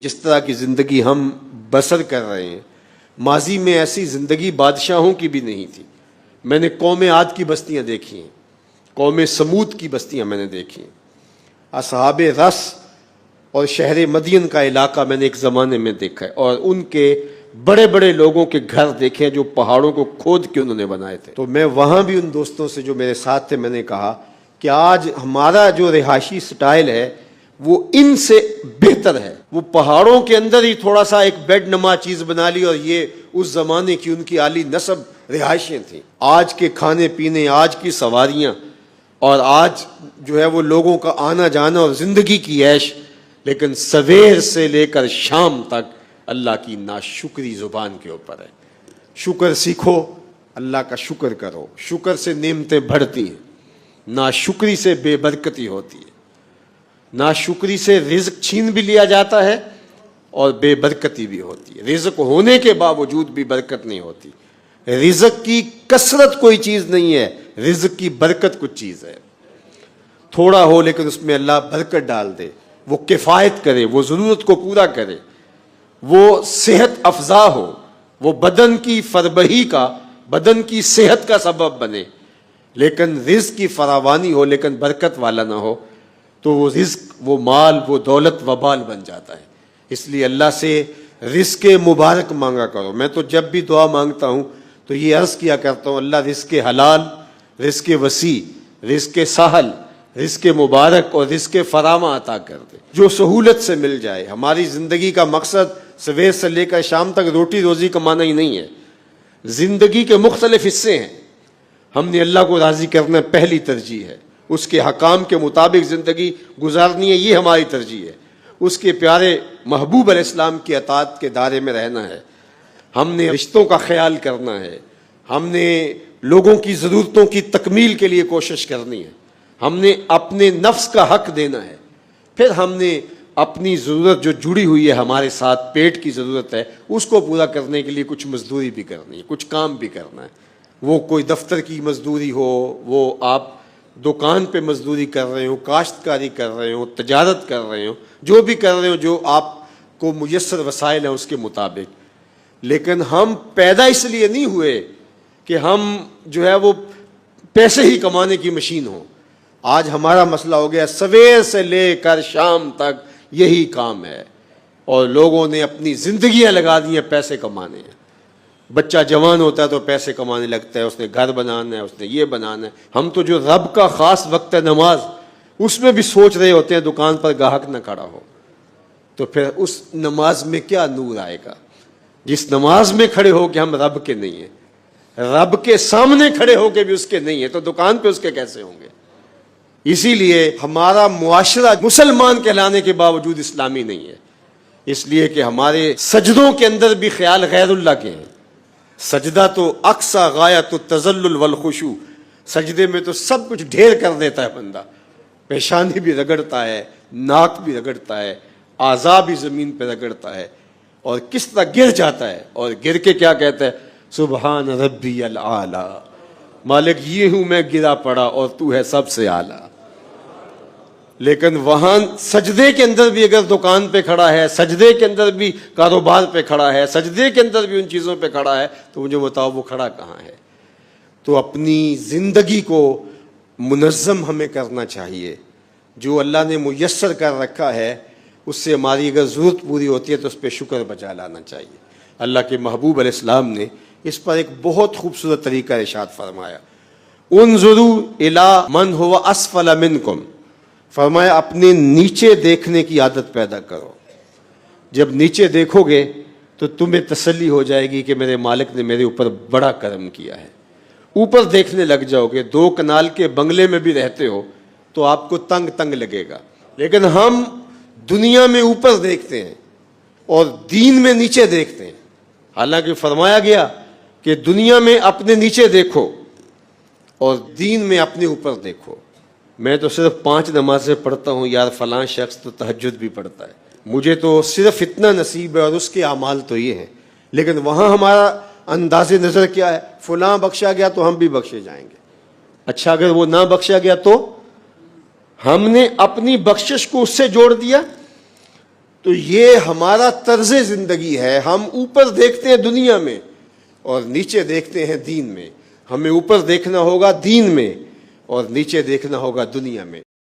جس طرح کی زندگی ہم بسر کر رہے ہیں، ماضی میں ایسی زندگی بادشاہوں کی بھی نہیں تھی۔ میں نے قوم عاد کی بستیاں دیکھی ہیں، قوم سمود کی بستیاں میں نے دیکھی ہیں، اصحاب رس اور شہر مدین کا علاقہ میں نے ایک زمانے میں دیکھا ہے، اور ان کے بڑے بڑے لوگوں کے گھر دیکھے ہیں جو پہاڑوں کو کھود کے انہوں نے بنائے تھے۔ تو میں وہاں بھی ان دوستوں سے جو میرے ساتھ تھے میں نے کہا کہ آج ہمارا جو رہائشی سٹائل ہے وہ ان سے بہتر ہے۔ وہ پہاڑوں کے اندر ہی تھوڑا سا ایک بیڈ نما چیز بنا لی، اور یہ اس زمانے کی ان کی عالی نسب رہائشیں تھیں۔ آج کے کھانے پینے، آج کی سواریاں، اور آج جو ہے وہ لوگوں کا آنا جانا اور زندگی کی عیش، لیکن سویر سے لے کر شام تک اللہ کی ناشکری زبان کے اوپر ہے۔ شکر سیکھو، اللہ کا شکر کرو، شکر سے نعمتیں بڑھتی ہیں، ناشکری سے بے برکتی ہوتی ہے۔ ناشکری سے رزق چھین بھی لیا جاتا ہے اور بے برکتی بھی ہوتی ہے۔ رزق ہونے کے باوجود بھی برکت نہیں ہوتی۔ رزق کی کثرت کوئی چیز نہیں ہے، رزق کی برکت کچھ چیز ہے۔ تھوڑا ہو لیکن اس میں اللہ برکت ڈال دے، وہ کفایت کرے، وہ ضرورت کو پورا کرے، وہ صحت افزا ہو، وہ بدن کی فربہی کا، بدن کی صحت کا سبب بنے۔ لیکن رزق کی فراوانی ہو لیکن برکت والا نہ ہو تو وہ رزق، وہ مال، وہ دولت وبال بن جاتا ہے۔ اس لیے اللہ سے رزق مبارک مانگا کرو۔ میں تو جب بھی دعا مانگتا ہوں تو یہ عرض کیا کرتا ہوں، اللہ رزق حلال، رزق وسیع، رزق سہل، رزق مبارک اور رزق فراواں عطا کر دے، جو سہولت سے مل جائے۔ ہماری زندگی کا مقصد سویر سے لے کر شام تک روٹی روزی کمانا ہی نہیں ہے۔ زندگی کے مختلف حصے ہیں، ہم نے اللہ کو راضی کرنا پہلی ترجیح ہے، اس کے حکام کے مطابق زندگی گزارنی ہے، یہ ہماری ترجیح ہے۔ اس کے پیارے محبوب علیہ السلام کی اطاعت کے دائرے میں رہنا ہے، ہم نے رشتوں کا خیال کرنا ہے، ہم نے لوگوں کی ضرورتوں کی تکمیل کے لیے کوشش کرنی ہے، ہم نے اپنے نفس کا حق دینا ہے، پھر ہم نے اپنی ضرورت جو جڑی ہوئی ہے ہمارے ساتھ، پیٹ کی ضرورت ہے، اس کو پورا کرنے کے لیے کچھ مزدوری بھی کرنی ہے، کچھ کام بھی کرنا ہے۔ وہ کوئی دفتر کی مزدوری ہو، وہ آپ دکان پہ مزدوری کر رہے ہو، کاشتکاری کر رہے ہو، تجارت کر رہے ہو، جو بھی کر رہے ہو، جو آپ کو میسر وسائل ہیں اس کے مطابق۔ لیکن ہم پیدا اس لیے نہیں ہوئے کہ ہم جو ہے وہ پیسے ہی کمانے کی مشین ہوں۔ آج ہمارا مسئلہ ہو گیا سویر سے لے کر شام تک یہی کام ہے، اور لوگوں نے اپنی زندگیاں لگا دی ہیں پیسے کمانے ہیں۔ بچہ جوان ہوتا ہے تو پیسے کمانے لگتا ہے، اس نے گھر بنانا ہے، اس نے یہ بنانا ہے۔ ہم تو جو رب کا خاص وقت ہے نماز، اس میں بھی سوچ رہے ہوتے ہیں دکان پر گاہک نہ کھڑا ہو، تو پھر اس نماز میں کیا نور آئے گا؟ جس نماز میں کھڑے ہو کہ ہم رب کے نہیں ہیں، رب کے سامنے کھڑے ہو کے بھی اس کے نہیں ہیں، تو دکان پہ اس کے کیسے ہوں گے؟ اسی لیے ہمارا معاشرہ مسلمان کہلانے کے باوجود اسلامی نہیں ہے، اس لیے کہ ہمارے سجدوں کے اندر بھی خیال غیر اللہ کے ہیں۔ سجدہ تو اقصی غایت التذلل والخشوع، سجدے میں تو سب کچھ ڈھیر کر دیتا ہے بندہ، پیشانی بھی رگڑتا ہے، ناک بھی رگڑتا ہے، اعضاء بھی زمین پہ رگڑتا ہے، اور کس طرح گر جاتا ہے، اور گر کے کیا کہتا ہے؟ سبحان ربی الاعلی، مالک یہ ہوں میں گرا پڑا اور تو ہے سب سے اعلیٰ۔ لیکن وہاں سجدے کے اندر بھی اگر دکان پہ کھڑا ہے، سجدے کے اندر بھی کاروبار پہ کھڑا ہے، سجدے کے اندر بھی ان چیزوں پہ کھڑا ہے، تو مجھے بتاؤ وہ کھڑا کہاں ہے؟ تو اپنی زندگی کو منظم ہمیں کرنا چاہیے، جو اللہ نے میسر کر رکھا ہے اس سے ہماری اگر ضرورت پوری ہوتی ہے تو اس پہ شکر بجا لانا چاہیے۔ اللہ کے محبوب علیہ السلام نے اس پر ایک بہت خوبصورت طریقہ ارشاد فرمایا، انظروا الی من هو اسفل منکم، فرمایا اپنے نیچے دیکھنے کی عادت پیدا کرو۔ جب نیچے دیکھو گے تو تمہیں تسلی ہو جائے گی کہ میرے مالک نے میرے اوپر بڑا کرم کیا ہے۔ اوپر دیکھنے لگ جاؤ گے، 2 کنال کے بنگلے میں بھی رہتے ہو تو آپ کو تنگ تنگ لگے گا، لیکن ہم دنیا میں اوپر دیکھتے ہیں اور دین میں نیچے دیکھتے ہیں۔ حالانکہ فرمایا گیا کہ دنیا میں اپنے نیچے دیکھو اور دین میں اپنے اوپر دیکھو۔ میں تو صرف 5 نمازیں پڑھتا ہوں یار، فلاں شخص تو تہجد بھی پڑھتا ہے، مجھے تو صرف اتنا نصیب ہے اور اس کے اعمال تو یہ ہیں، لیکن وہاں ہمارا انداز نظر کیا ہے؟ فلاں بخشا گیا تو ہم بھی بخشے جائیں گے۔ اچھا اگر وہ نہ بخشا گیا تو ہم نے اپنی بخشش کو اس سے جوڑ دیا، تو یہ ہمارا طرز زندگی ہے. ہم اوپر دیکھتے ہیں دنیا میں اور نیچے دیکھتے ہیں دین میں. ہمیں اوپر دیکھنا ہوگا دین میں اور نیچے دیکھنا ہوگا دنیا میں.